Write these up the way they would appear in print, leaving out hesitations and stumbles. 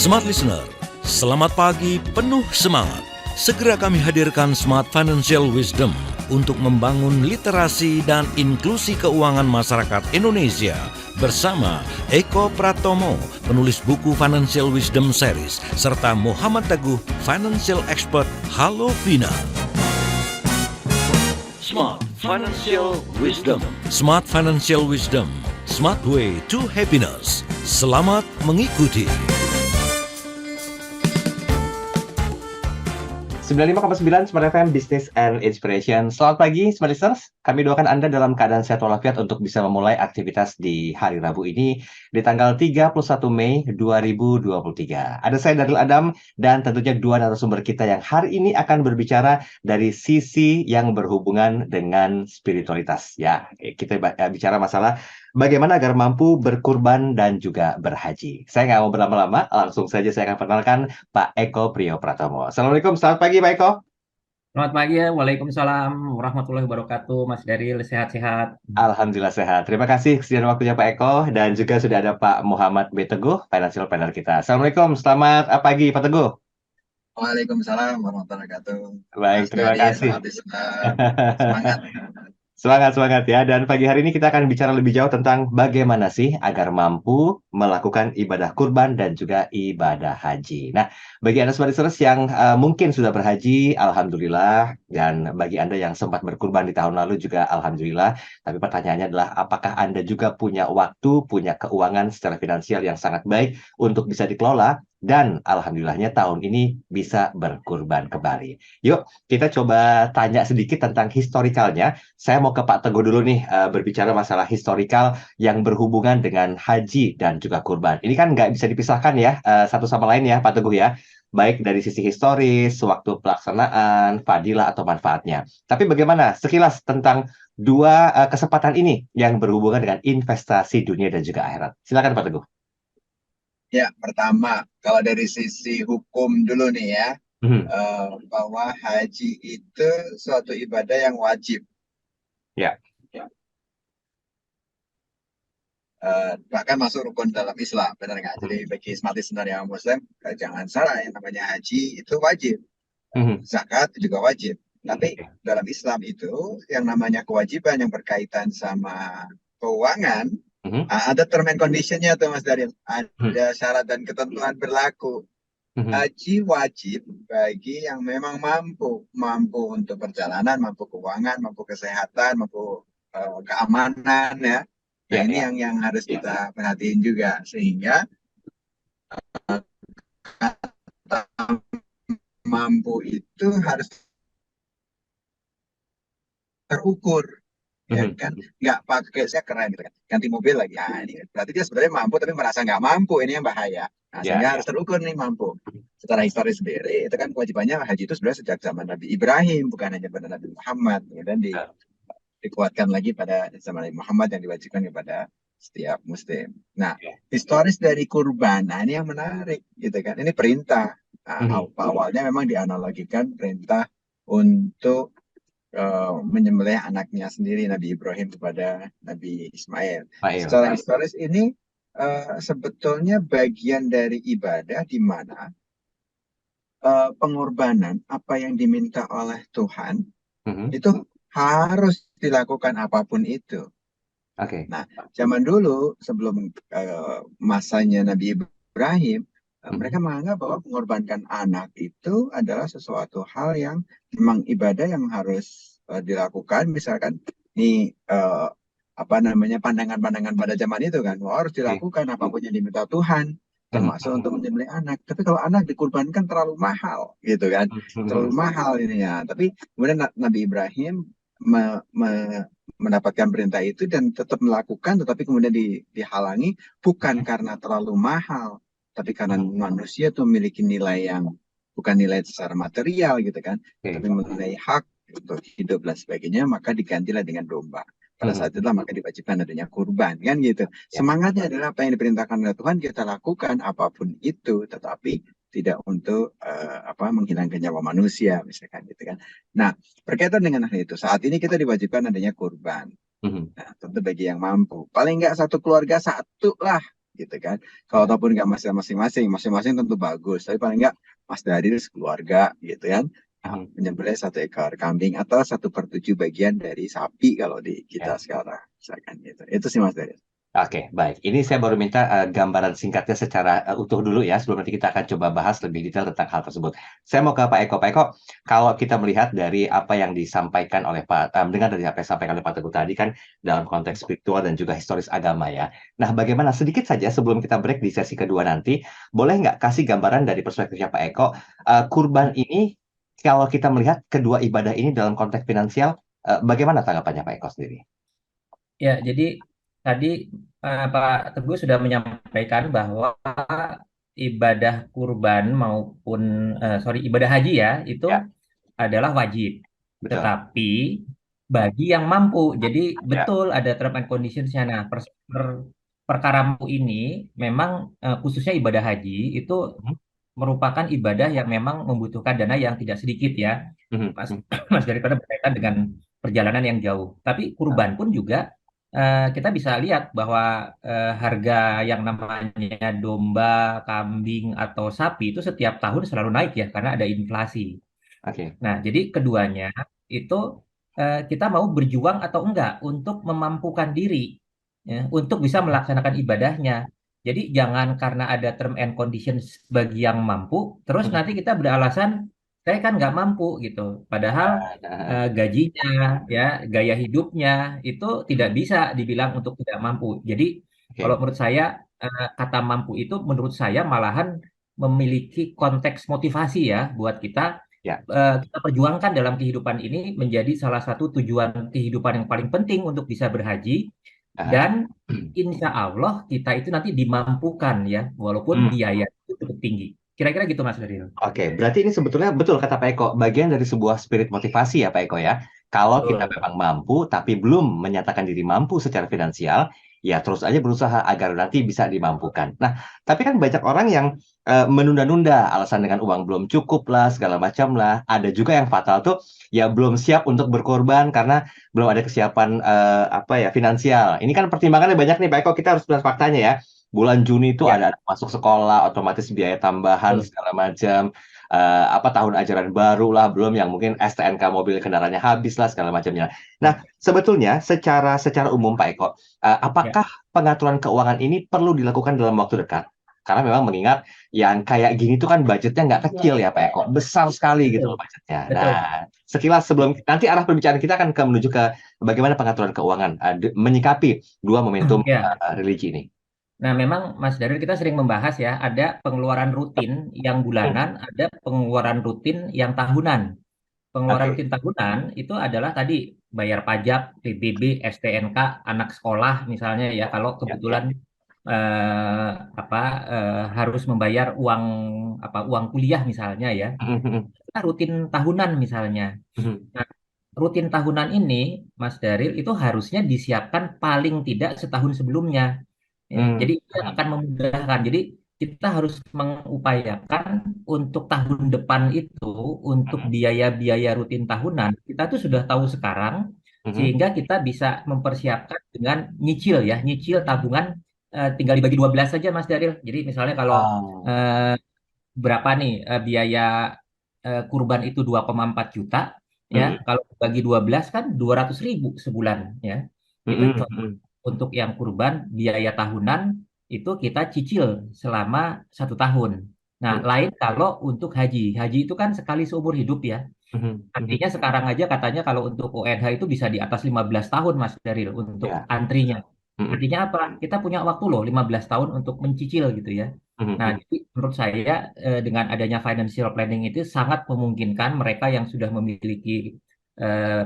Smart Listener, selamat pagi penuh semangat. Segera kami hadirkan Smart Financial Wisdom untuk membangun literasi dan inklusi keuangan masyarakat Indonesia bersama Eko Pratomo, penulis buku Financial Wisdom Series, serta Muhammad Teguh, Financial Expert. Halo Vina. Smart Financial Wisdom. Smart Financial Wisdom. Smart Way to Happiness. Selamat mengikuti. 95,9 Smart FM Business and Inspiration. Selamat pagi Smart Listeners. Kami doakan Anda dalam keadaan sehat walafiat untuk bisa memulai aktivitas di hari Rabu ini di tanggal 31 Mei 2023. Ada saya Darul Adam dan tentunya dua narasumber kita yang hari ini akan berbicara dari sisi yang berhubungan dengan spiritualitas. Ya, kita bicara masalah bagaimana agar mampu berkurban dan juga berhaji. Saya nggak mau berlama-lama, langsung saja saya akan perkenalkan Pak Eko Priyo Pratomo. Assalamualaikum, selamat pagi Pak Eko. Selamat pagi ya, Waalaikumsalam warahmatullahi wabarakatuh, Mas Daril, sehat-sehat. Alhamdulillah sehat. Terima kasih kesediaan waktunya Pak Eko, dan juga sudah ada Pak Muhammad B. Teguh, Financial Planner kita. Assalamualaikum, selamat pagi Pak Teguh. Waalaikumsalam warahmatullahi wabarakatuh. Baik, terima kasih. Semangat. Semangat ya, dan pagi hari ini kita akan bicara lebih jauh tentang bagaimana sih agar mampu melakukan ibadah kurban dan juga ibadah haji. Nah, bagi Anda Smart Listeners yang mungkin sudah berhaji, Alhamdulillah, dan bagi Anda yang sempat berkurban di tahun lalu juga Alhamdulillah, tapi pertanyaannya adalah apakah Anda juga punya waktu, punya keuangan secara finansial yang sangat baik untuk bisa dikelola, dan Alhamdulillahnya tahun ini bisa berkurban kembali. Yuk, kita coba tanya sedikit tentang historikalnya. Saya mau ke Pak Teguh dulu nih, berbicara masalah historikal yang berhubungan dengan haji dan juga kurban. Ini kan nggak bisa dipisahkan ya, satu sama lain ya Pak Teguh ya. Baik dari sisi historis, waktu pelaksanaan, fadilah atau manfaatnya. Tapi bagaimana sekilas tentang dua kesempatan ini yang berhubungan dengan investasi dunia dan juga akhirat. Silakan Pak Teguh. Ya, pertama, kalau dari sisi hukum dulu nih ya, bahwa haji itu suatu ibadah yang wajib. Ya. Bahkan masuk rukun dalam Islam, benar nggak? Jadi bagi smart listener yang Muslim, jangan salah, yang namanya haji itu wajib. Zakat juga wajib. Tapi dalam Islam itu yang namanya kewajiban yang berkaitan sama keuangan, ada term and condition-nya tuh Mas Daril. Ada syarat dan ketentuan berlaku. Haji wajib bagi yang memang mampu untuk perjalanan, mampu keuangan, mampu kesehatan, mampu keamanan ya. Nah, ini yang harus kita perhatiin juga, sehingga mampu itu harus terukur. Ya kan, nggak pakai saya keren gitu kan, ganti mobil lagi, nah ini berarti dia sebenarnya mampu tapi merasa nggak mampu, ini yang bahaya. Nah, sehingga harus terukur nih mampu. Secara historis sendiri itu kan kewajibannya haji itu sebenarnya sejak zaman Nabi Ibrahim, bukan hanya pada Nabi Muhammad, kemudian dikuatkan lagi pada zaman Nabi Muhammad yang diwajibkan kepada setiap muslim. Nah, historis dari kurban, nah ini yang menarik gitu kan, ini perintah. Nah, awalnya memang dianalogikan perintah untuk menyembelih anaknya sendiri Nabi Ibrahim kepada Nabi Ismail. Secara historis ini sebetulnya bagian dari ibadah di mana pengorbanan apa yang diminta oleh Tuhan itu harus dilakukan apapun itu. Nah, zaman dulu sebelum masanya Nabi Ibrahim, mereka menganggap bahwa mengorbankan anak itu adalah sesuatu hal yang memang ibadah yang harus dilakukan. Misalkan ini pandangan-pandangan pada zaman itu kan, harus dilakukan apapun yang diminta Tuhan, termasuk untuk menyembelih anak. Tapi kalau anak dikurbankan terlalu mahal, gitu kan, terlalu mahal ininya. Tapi kemudian Nabi Ibrahim mendapatkan perintah itu dan tetap melakukan, tetapi kemudian dihalangi bukan karena terlalu mahal, tapi karena manusia itu memiliki nilai yang bukan nilai secara material gitu kan, tapi mengenai hak untuk hidup dan sebagainya, maka digantilah dengan domba. Pada saat itulah maka diwajibkan adanya kurban kan gitu. Semangatnya adalah apa yang diperintahkan oleh Tuhan kita lakukan apapun itu, tetapi tidak untuk menghilangkan nyawa manusia misalkan gitu kan. Nah, berkaitan dengan hal itu, saat ini kita diwajibkan adanya kurban. Nah, tentu bagi yang mampu, paling nggak satu keluarga satu lah gitu kan. Kalau ataupun nggak masing-masing tentu bagus, tapi paling nggak Mas Dari sekeluarga gitu kan, menyembelih 1 ekor kambing atau 1/7 bagian dari sapi kalau di kita Ya. sekarang, misalkan gitu. Itu sih Mas Dari. Oke, baik. Ini saya baru minta gambaran singkatnya secara utuh dulu ya, sebelum nanti kita akan coba bahas lebih detail tentang hal tersebut. Saya mau ke Pak Eko. Pak Eko, kalau kita melihat dari apa yang disampaikan oleh mendengar dari apa yang disampaikan oleh Pak Teguh tadi kan dalam konteks spiritual dan juga historis agama ya. Nah, bagaimana sedikit saja sebelum kita break di sesi kedua nanti, boleh nggak kasih gambaran dari perspektifnya Pak Eko, kurban ini kalau kita melihat kedua ibadah ini dalam konteks finansial, bagaimana tanggapannya Pak Eko sendiri? Ya, jadi tadi Pak Teguh sudah menyampaikan bahwa ibadah kurban maupun ibadah haji ya itu Ya, adalah wajib. betul. Tetapi bagi yang mampu, jadi Ya. betul ada term and conditions-nya. Nah, perkara mampu ini memang khususnya ibadah haji itu Mhm, merupakan ibadah yang memang membutuhkan dana yang tidak sedikit ya, mhm, Mas, mhm. Mas daripada berkaitan dengan perjalanan yang jauh. Tapi kurban pun juga kita bisa lihat bahwa harga yang namanya domba, kambing atau sapi itu setiap tahun selalu naik ya karena ada inflasi. Oke. Nah, jadi keduanya itu kita mau berjuang atau enggak untuk memampukan diri ya, untuk bisa melaksanakan ibadahnya. Jadi jangan karena ada term and conditions bagi yang mampu, terus nanti Mhm. kita beralasan saya kan nggak mampu gitu. Padahal gajinya, ya, gaya hidupnya itu tidak bisa dibilang untuk tidak mampu. Jadi kalau Oke, menurut saya kata mampu itu menurut saya malahan memiliki konteks motivasi ya buat kita ya. kita perjuangkan dalam kehidupan ini menjadi salah satu tujuan kehidupan yang paling penting untuk bisa berhaji Aha. dan insya Allah kita itu nanti dimampukan ya walaupun Hmm. biaya itu cukup tinggi. Kira-kira gitu Mas Daril. Oke, berarti ini sebetulnya betul kata Pak Eko, bagian dari sebuah spirit motivasi ya Pak Eko ya. Kalau kita Betul. memang mampu, tapi belum menyatakan diri mampu secara finansial, ya terus aja berusaha agar nanti bisa dimampukan. Nah, tapi kan banyak orang yang menunda-nunda, alasan dengan uang belum cukup lah, segala macam lah. Ada juga yang fatal tuh, ya belum siap untuk berkorban karena belum ada kesiapan apa ya finansial. Ini kan pertimbangannya banyak nih Pak Eko, kita harus lihat faktanya ya. Bulan Juni itu Ya, ada masuk sekolah, otomatis biaya tambahan betul. segala macam, apa tahun ajaran baru lah, belum yang mungkin STNK mobil kendaraannya habis lah segala macamnya. Nah, Ya, sebetulnya secara umum Pak Eko, ya. apakah pengaturan keuangan ini perlu dilakukan dalam waktu dekat? Karena memang mengingat yang kayak gini tuh kan budgetnya nggak kecil ya Pak Eko, besar sekali gitu loh Betul. budgetnya. Nah, Betul. sekilas sebelum nanti arah pembicaraan kita akan menuju ke bagaimana pengaturan keuangan menyikapi dua momentum Ya. religi ini. Nah, memang Mas Daril kita sering membahas ya, ada pengeluaran rutin yang Hmm, bulanan, ada pengeluaran rutin yang tahunan. Pengeluaran Oke. rutin tahunan itu adalah tadi bayar pajak, PBB, STNK, anak sekolah misalnya ya kalau Ya, ya. kebetulan eh, apa harus membayar uang kuliah misalnya ya. Kita rutin tahunan misalnya. Nah, rutin tahunan ini Mas Daril itu harusnya disiapkan paling tidak setahun sebelumnya. Ya, jadi itu yang akan memudahkan. Jadi kita harus mengupayakan untuk tahun depan itu, untuk biaya-biaya rutin tahunan, kita tuh sudah tahu sekarang, sehingga kita bisa mempersiapkan dengan nyicil ya, nyicil tabungan tinggal dibagi 12 saja Mas Daril. Jadi misalnya kalau Oh. eh, berapa nih biaya kurban itu 2,4 juta, ya Mhm, kalau bagi 12 kan 200.000 sebulan ya. Itu mhm, mhm, untuk yang kurban biaya tahunan itu kita cicil selama 1 tahun. Nah, mhm, lain kalau untuk haji. Haji itu kan sekali seumur hidup ya. mhm, mhm. Artinya sekarang aja katanya kalau untuk UNH itu bisa di atas 15 tahun Mas Daril untuk Ya. antrinya. Mhm, Artinya apa? Kita punya waktu loh 15 tahun untuk mencicil gitu ya. mhm, Nah, mhm. jadi menurut saya dengan adanya financial planning itu sangat memungkinkan mereka yang sudah memiliki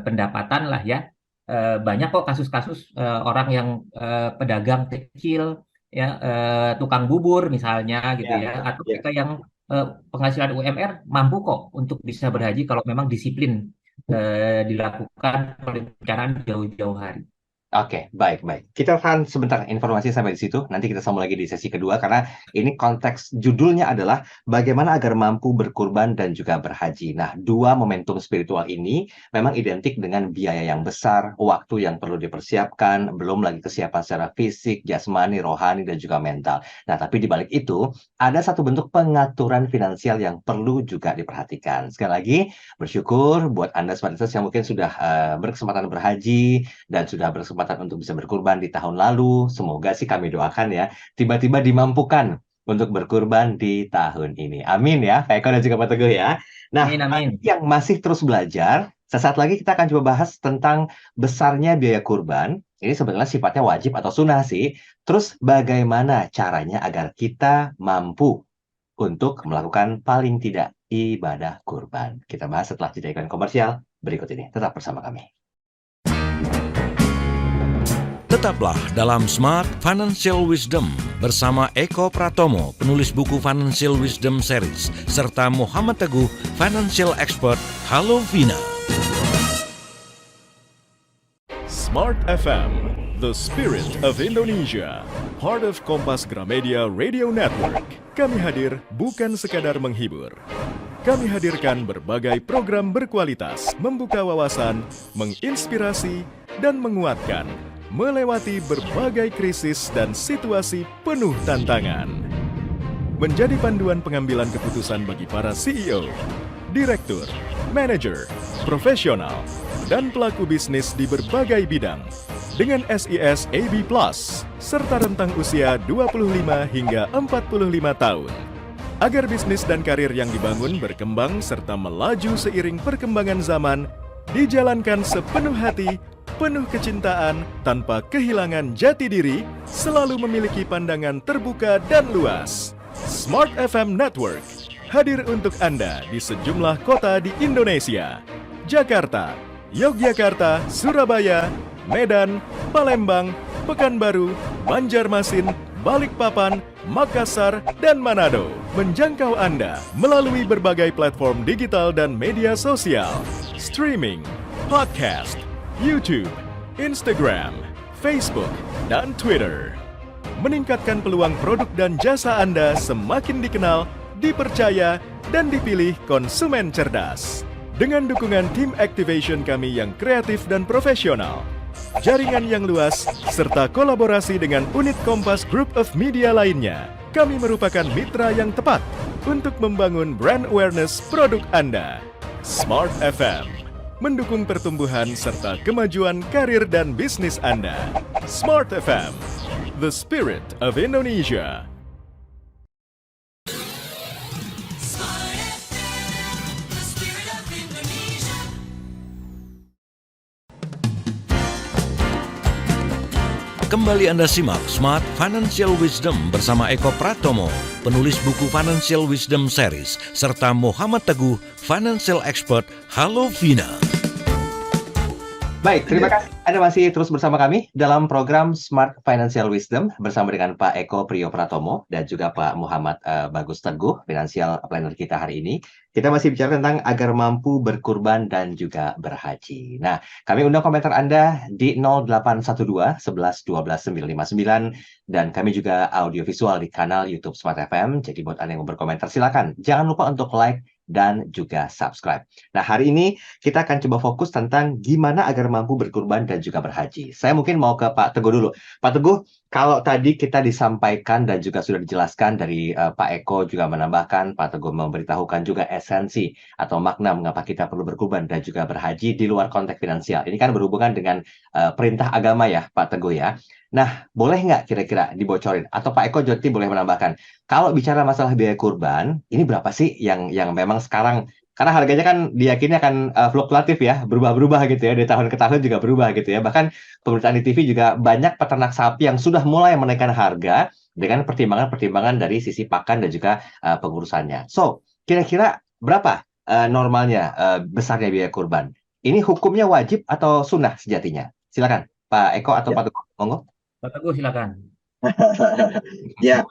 pendapatan lah ya. Banyak kok kasus-kasus orang yang pedagang kecil ya tukang bubur misalnya gitu Ya, ya atau ya. mereka yang eh, penghasilan UMR mampu kok untuk bisa berhaji kalau memang disiplin dilakukan perencanaan jauh-jauh hari. Oke, baik. Kita akan sebentar informasi sampai di situ. Nanti kita sambung lagi di sesi kedua karena ini konteks judulnya adalah bagaimana agar mampu berkurban dan juga berhaji. Nah, dua momentum spiritual ini memang identik dengan biaya yang besar, waktu yang perlu dipersiapkan, belum lagi kesiapan secara fisik, jasmani, rohani, dan juga mental. Nah, tapi di balik itu ada satu bentuk pengaturan finansial yang perlu juga diperhatikan. Sekali lagi, bersyukur buat Anda Smart Listeners yang mungkin sudah berkesempatan berhaji dan sudah berkesempatan untuk bisa berkurban di tahun lalu. Semoga sih kami doakan ya, tiba-tiba dimampukan untuk berkurban di tahun ini. Amin ya, Pak Eko dan juga Pak Teguh ya. Nah, Amin. yang masih terus belajar, sesaat lagi kita akan coba bahas tentang besarnya biaya kurban. Ini sebenarnya sifatnya wajib atau sunnah sih. Terus bagaimana caranya agar kita mampu untuk melakukan paling tidak ibadah kurban. Kita bahas setelah jeda iklan komersial berikut ini. Tetap bersama kami. Tetaplah dalam Smart Financial Wisdom bersama Eko Pratomo, penulis buku Financial Wisdom Series, serta Muhammad Teguh, Financial Expert. Halo Vina. Smart FM, the spirit of Indonesia, part of Kompas Gramedia Radio Network. Kami hadir bukan sekadar menghibur. Kami hadirkan berbagai program berkualitas, membuka wawasan, menginspirasi, dan menguatkan, melewati berbagai krisis dan situasi penuh tantangan. Menjadi panduan pengambilan keputusan bagi para CEO, direktur, manajer, profesional, dan pelaku bisnis di berbagai bidang dengan SIS AB+, serta rentang usia 25 hingga 45 tahun. Agar bisnis dan karir yang dibangun berkembang serta melaju seiring perkembangan zaman, dijalankan sepenuh hati, penuh kecintaan, tanpa kehilangan jati diri, selalu memiliki pandangan terbuka dan luas. Smart FM Network hadir untuk Anda di sejumlah kota di Indonesia. Jakarta, Yogyakarta, Surabaya, Medan, Palembang, Pekanbaru, Banjarmasin, Balikpapan, Makassar, dan Manado. Menjangkau Anda melalui berbagai platform digital dan media sosial, streaming, podcast, YouTube, Instagram, Facebook, dan Twitter. Meningkatkan peluang produk dan jasa Anda semakin dikenal, dipercaya, dan dipilih konsumen cerdas. Dengan dukungan tim activation kami yang kreatif dan profesional, jaringan yang luas, serta kolaborasi dengan unit Kompas Group of Media lainnya, kami merupakan mitra yang tepat untuk membangun brand awareness produk Anda. Smart FM mendukung pertumbuhan serta kemajuan karir dan bisnis Anda. Smart FM, the spirit of Indonesia. Kembali Anda simak Smart Financial Wisdom bersama Eko Pratomo, penulis buku Financial Wisdom Series, serta Muhammad Teguh, Financial Expert. Halo Vina. Baik, terima kasih Anda masih terus bersama kami dalam program Smart Financial Wisdom bersama dengan Pak Eko Priyo Pratomo dan juga Pak Muhammad Bagus Teguh, financial planner kita hari ini. Kita masih bicara tentang agar mampu berkurban dan juga berhaji. Nah, kami undang komentar Anda di 0812 11 12 959 dan kami juga audio visual di kanal YouTube Smart FM. Jadi buat Anda yang mau berkomentar silakan. Jangan lupa untuk like dan juga subscribe. Nah, hari ini kita akan coba fokus tentang gimana agar mampu berkurban dan juga berhaji. Saya mungkin mau ke Pak Teguh dulu. Pak Teguh, kalau tadi kita disampaikan dan juga sudah dijelaskan dari Pak Eko juga menambahkan, Pak Teguh memberitahukan juga esensi atau makna mengapa kita perlu berkurban dan juga berhaji di luar konteks finansial. Ini kan berhubungan dengan perintah agama ya, Pak Teguh ya. Nah, boleh nggak kira-kira dibocorin? Atau Pak Eko Joti boleh menambahkan, kalau bicara masalah biaya kurban, ini berapa sih yang memang sekarang, karena harganya kan diyakini akan fluktuatif ya, berubah-berubah gitu ya, dari tahun ke tahun juga berubah gitu ya. Bahkan pemberitaan di TV juga banyak peternak sapi yang sudah mulai menaikkan harga dengan pertimbangan-pertimbangan dari sisi pakan dan juga pengurusannya. So, kira-kira berapa normalnya besarnya biaya kurban? Ini hukumnya wajib atau sunnah sejatinya? Silakan, Pak Eko atau Pak Teguh, monggo. Pak Teguh silakan. Ya,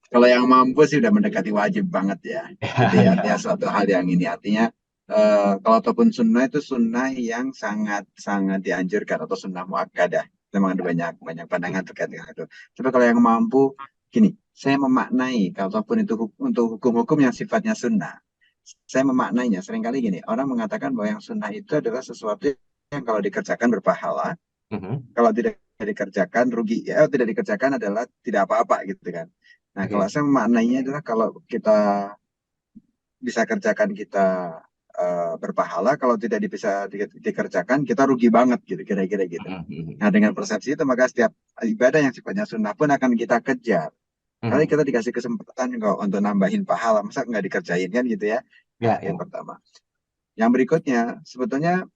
kalau yang mampu sih udah mendekati wajib banget ya. Jadi artinya suatu hal yang ini artinya Kalau ataupun sunnah itu sunnah yang sangat sangat dianjurkan atau sunnah muakkadah. Memang ada banyak pandangan terkait dengan itu. Tapi kalau yang mampu, gini, saya memaknai kalau ataupun itu untuk hukum-hukum yang sifatnya sunnah. Saya memaknainya seringkali gini, orang mengatakan bahwa yang sunnah itu adalah sesuatu yang kalau dikerjakan berpahala, kalau tidak dikerjakan rugi, ya tidak dikerjakan adalah tidak apa-apa gitu kan. Nah, kalau saya memaknainya adalah kalau kita bisa kerjakan kita berpahala, kalau tidak bisa dikerjakan kita rugi banget gitu, kira-kira gitu. Nah, dengan persepsi itu maka setiap ibadah yang sifatnya sunnah pun akan kita kejar. Kali kita dikasih kesempatan kok untuk nambahin pahala, masa nggak dikerjain kan gitu ya? Nah, yang pertama. Yang berikutnya, sebetulnya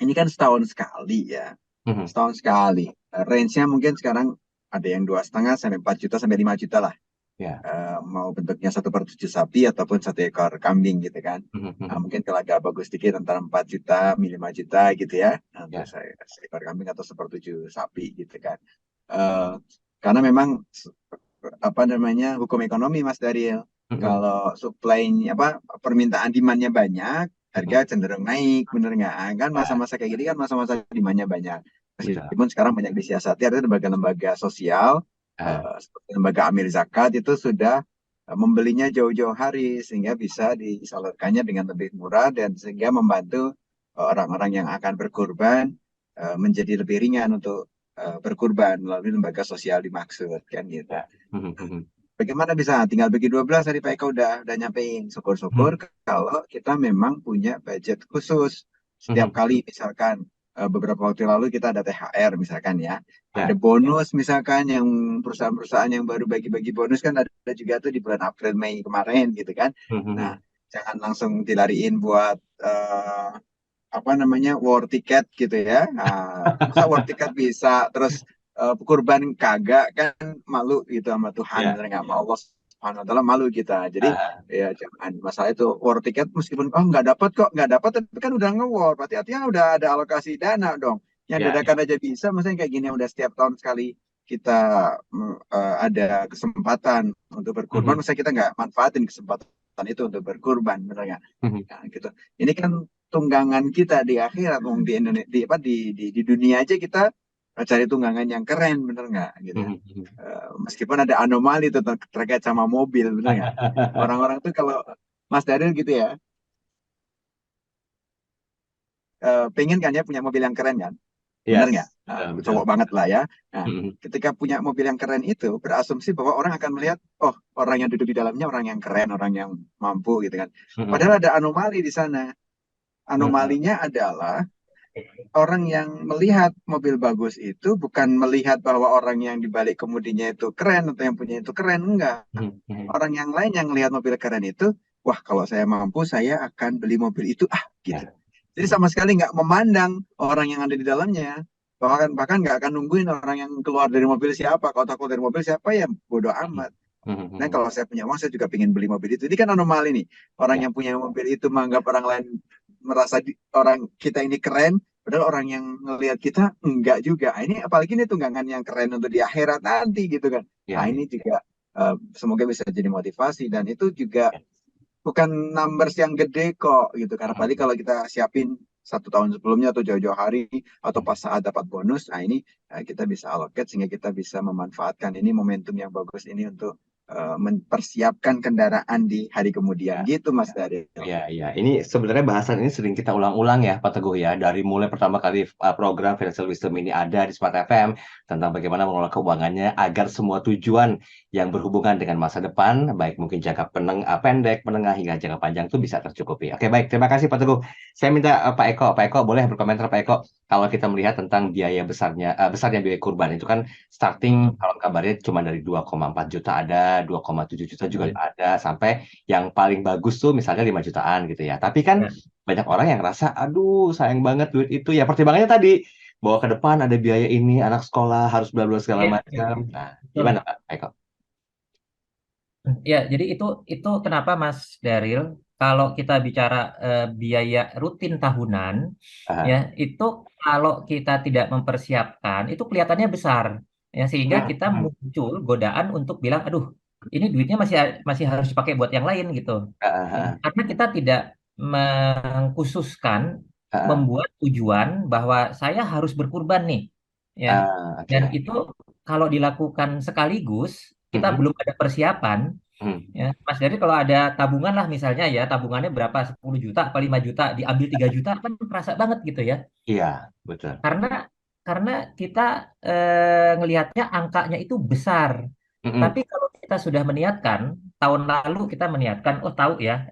ini kan setahun sekali ya, setahun sekali. Range-nya mungkin sekarang ada yang 2,5 sampai 4 juta sampai 5 juta lah. Mau bentuknya 1/7 sapi ataupun 1 ekor kambing gitu kan. Nah, mungkin kalau agak bagus dikit antara 4 juta, 5 juta gitu ya. Untuk ekor kambing atau 1/7 sapi gitu kan. Karena memang apa namanya hukum ekonomi Mas Daryl. Kalau supply-nya permintaan demand-nya banyak, harga cenderung naik, bener nggak? Kan masa-masa kayak gini kan masa-masa demand-nya banyak. Meskipun sekarang banyak disiasati, ada lembaga-lembaga sosial, seperti lembaga amil zakat itu sudah membelinya jauh-jauh hari sehingga bisa disalurkannya dengan lebih murah dan sehingga membantu orang-orang yang akan berkurban menjadi lebih ringan untuk berkurban melalui lembaga sosial dimaksud kan gitu. Bagaimana bisa? Tinggal bagi 12 tadi Pak Eko udah nyampein. Syukur-syukur kalau kita memang punya budget khusus. Setiap kali misalkan beberapa waktu lalu kita ada THR misalkan ya. Ada bonus misalkan yang perusahaan-perusahaan yang baru bagi-bagi bonus kan ada juga tuh di bulan April Mei kemarin gitu kan. Nah, jangan langsung dilariin buat war ticket gitu ya. Masa war ticket bisa terus kurban kagak kan malu gitu sama Tuhan, nggak mau Allah Subhanahu wa taala malu kita. Jadi ya jangan masalah itu war ticket meskipun nggak dapat tapi kan udah nge-war, berarti artinya udah ada alokasi dana dong. Yang dadakan aja bisa, maksudnya kayak gini udah setiap tahun sekali kita ada kesempatan untuk berkurban, masa kita nggak manfaatin kesempatan itu untuk berkurban, benar nggak? Nah, gitu. Ini kan tunggangan kita di akhirat, di Indonesia, di dunia aja kita cari tunggangan yang keren, bener nggak? Gitu. Meskipun ada anomali tuh terkait sama mobil, bener nggak? Orang-orang tuh kalau Mas Daryl gitu ya, pengen kan ya punya mobil yang keren kan? Bener nggak? Cowok banget lah ya. Nah, ketika punya mobil yang keren itu berasumsi bahwa orang akan melihat, oh orang yang duduk di dalamnya orang yang keren, orang yang mampu gitu kan. Padahal ada anomali di sana. Anomalinya adalah orang yang melihat mobil bagus itu bukan melihat bahwa orang yang dibalik kemudinya itu keren atau yang punya itu keren, enggak. Orang yang lain yang melihat mobil keren itu, wah kalau saya mampu saya akan beli mobil itu gitu. Jadi sama sekali nggak memandang orang yang ada di dalamnya, bahkan nggak akan nungguin orang yang keluar dari mobil siapa. Kalau takut dari mobil siapa ya bodoh amat. Nah kalau saya punya uang saya juga pengen beli mobil itu. Ini kan anomali nih, orang yang punya mobil itu menganggap orang lain merasa orang kita ini keren, padahal orang yang ngelihat kita enggak juga. Ini apalagi ini tunggangan yang keren untuk di akhirat nanti gitu kan. Nah ini juga semoga bisa jadi motivasi dan itu juga bukan numbers yang gede kok gitu. Karena apalagi kalau kita siapin 1 tahun sebelumnya atau jauh-jauh hari atau pas saat dapat bonus, nah ini kita bisa allocate sehingga kita bisa memanfaatkan ini momentum yang bagus ini untuk mempersiapkan kendaraan di hari kemudian gitu Mas Daryl. Iya. Ini sebenarnya bahasan ini sering kita ulang-ulang ya Pak Teguh ya. Dari mulai pertama kali program Financial Wisdom ini ada di Smart FM tentang bagaimana mengelola keuangannya agar semua tujuan yang berhubungan dengan masa depan, baik mungkin jangka pendek, menengah hingga jangka panjang itu bisa tercukupi. Oke, baik. Terima kasih Pak Teguh. Saya minta Pak Eko boleh berkomentar Pak Eko. Kalau kita melihat tentang biaya besarnya biaya kurban itu kan starting kalau kabarnya cuma dari 2,4 juta ada, 2,7 juta juga ada, sampai yang paling bagus tuh misalnya 5 jutaan gitu ya. Tapi kan banyak orang yang ngerasa, aduh sayang banget duit itu. Ya pertimbangannya tadi, bahwa ke depan ada biaya ini, anak sekolah harus bla bla segala macam. Nah, gimana Pak Eko? Ya, jadi itu kenapa Mas Daryl, kalau kita bicara biaya rutin tahunan, ya itu kalau kita tidak mempersiapkan itu kelihatannya besar, ya sehingga kita muncul godaan untuk bilang, aduh ini duitnya masih harus dipakai buat yang lain gitu. Karena kita tidak mengkhususkan Ah, membuat tujuan bahwa saya harus berkurban nih, ya. Dan oke. itu kalau dilakukan sekaligus, kita Mhm, belum ada persiapan, mhm. ya. Mas Dari kalau ada tabungan lah misalnya ya, tabungannya berapa? 10 juta apa 5 juta, diambil 3 juta kan terasa banget gitu ya. Iya, betul. Karena karena kita ngelihatnya angkanya itu besar. Mhm, Tapi kalau kita sudah meniatkan, tahun lalu kita meniatkan, oh tahu ya,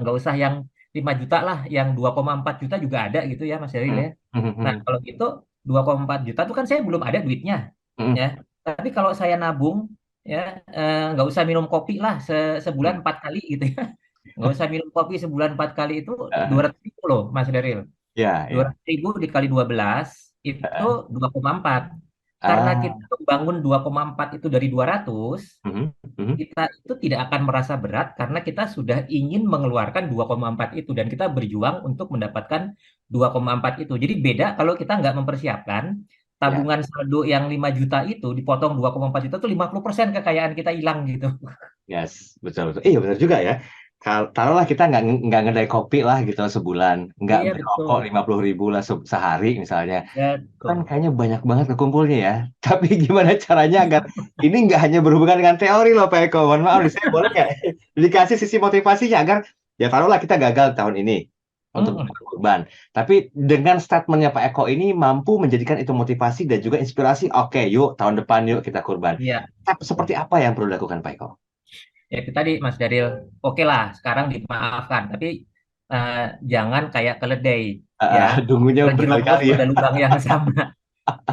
nggak usah yang 5 juta lah, yang 2,4 juta juga ada gitu ya Mas Yaril mhm, ya. mhm, Nah mhm, kalau gitu 2,4 juta itu kan saya belum ada duitnya, mhm. ya. Tapi kalau saya nabung, ya nggak usah minum kopi lah sebulan Mhm. 4 kali gitu ya. Nggak usah minum kopi sebulan 4 kali itu Heeh. 200 ribu loh Mas Daril. Iya, dua iya. ratus ribu dikali 12 itu Heeh. 2,4. Karena kita Ah, membangun 2,4 itu dari 200, mhm, mhm. kita itu tidak akan merasa berat karena kita sudah ingin mengeluarkan 2,4 itu dan kita berjuang untuk mendapatkan 2,4 itu. Jadi beda kalau kita nggak mempersiapkan Ya, tabungan saldo yang 5 juta itu dipotong 2,4 juta itu 50% kekayaan kita hilang gitu. yes, betul, betul. Iya, benar juga ya. Taruhlah kita nggak ngedai kopi lah gitu sebulan, nggak Iya beli rokok betul. 50.000 lah sehari misalnya. Kan Betul. kayaknya banyak banget kekumpulnya ya. Tapi gimana caranya agar ini nggak hanya berhubungan dengan teori loh Pak Eko. Mohon maaf nih, saya boleh nggak dikasih sisi motivasinya agar ya taruhlah kita gagal tahun ini untuk Mm-mm. kurban. Tapi dengan statementnya Pak Eko ini mampu menjadikan itu motivasi dan juga inspirasi. Oke, yuk tahun depan yuk kita kurban. Iya. Seperti apa yang perlu dilakukan Pak Eko? Ya itu tadi Mas Daril, oke lah sekarang dimaafkan, tapi eh, jangan kayak keledai ya, Dungunya terjerumus berkali-kali ya. pada lubang yang sama.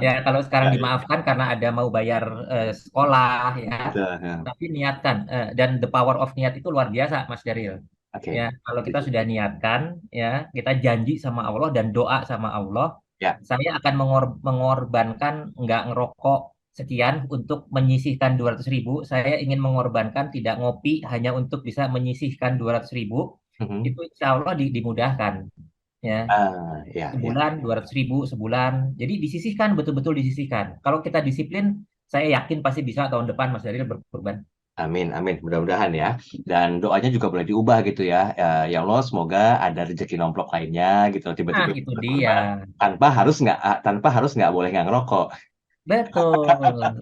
Ya kalau sekarang dimaafkan karena ada mau bayar sekolah ya, Betul, ya. tapi niatkan, dan the power of niat itu luar biasa Mas Daril. Ya Oke. kalau kita sudah niatkan, ya kita janji sama Allah dan doa sama Allah, Ya. saya akan mengorbankan nggak ngerokok sekian untuk menyisihkan 200 ribu. Saya ingin mengorbankan tidak ngopi hanya untuk bisa menyisihkan 200 ribu. Mhm. Itu insya Allah dimudahkan. Ya, Ya, ya. sebulan 200 ribu sebulan. Jadi disisihkan, betul-betul disisihkan. Kalau kita disiplin, saya yakin pasti bisa tahun depan Mas Daril berkorban. Amin, amin. Mudah-mudahan ya. Dan doanya juga boleh diubah gitu ya. Ya Allah, semoga ada rezeki nomplok lainnya gitu. Nah, Tiba-tiba itu dia. berkurban tanpa harus nggak boleh nggak ngerokok. Betul,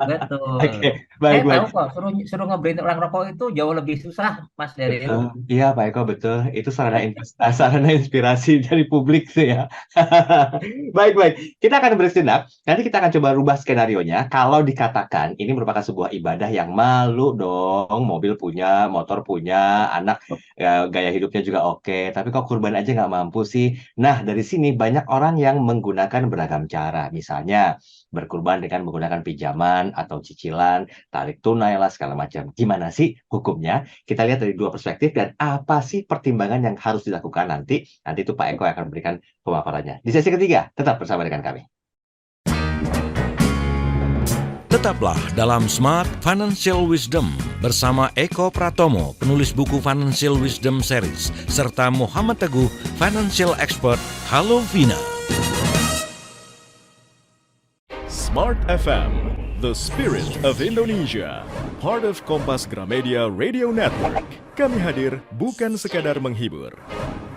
betul. Oke, baik, Saya baik. tahu kok, suruh suruh ngeberhenti orang rokok itu jauh lebih susah, Mas Daril. Betul. Iya, Pak Eko, betul. Itu sarana inspirasi dari publik tuh ya. Baik, baik. Kita akan break sejenak. Nanti kita akan coba rubah skenarionya. Kalau dikatakan ini merupakan sebuah ibadah yang malu dong. Mobil punya, motor punya, anak gaya hidupnya juga oke. Tapi kok kurban aja nggak mampu sih? Nah, dari sini banyak orang yang menggunakan beragam cara. Misalnya, berkurban dengan menggunakan pinjaman atau cicilan, tarik tunai lah, segala macam. Gimana sih hukumnya? Kita lihat dari dua perspektif dan apa sih pertimbangan yang harus dilakukan nanti. Nanti itu Pak Eko yang akan memberikan pemaparannya. Di sesi ketiga, tetap bersama dengan kami. Tetaplah dalam Smart Financial Wisdom bersama Eko Pratomo, penulis buku Financial Wisdom Series, serta Muhammad Teguh, Financial Expert. Halo Vina. Smart FM, the spirit of Indonesia. Part of Kompas Gramedia Radio Network. Kami hadir bukan sekadar menghibur.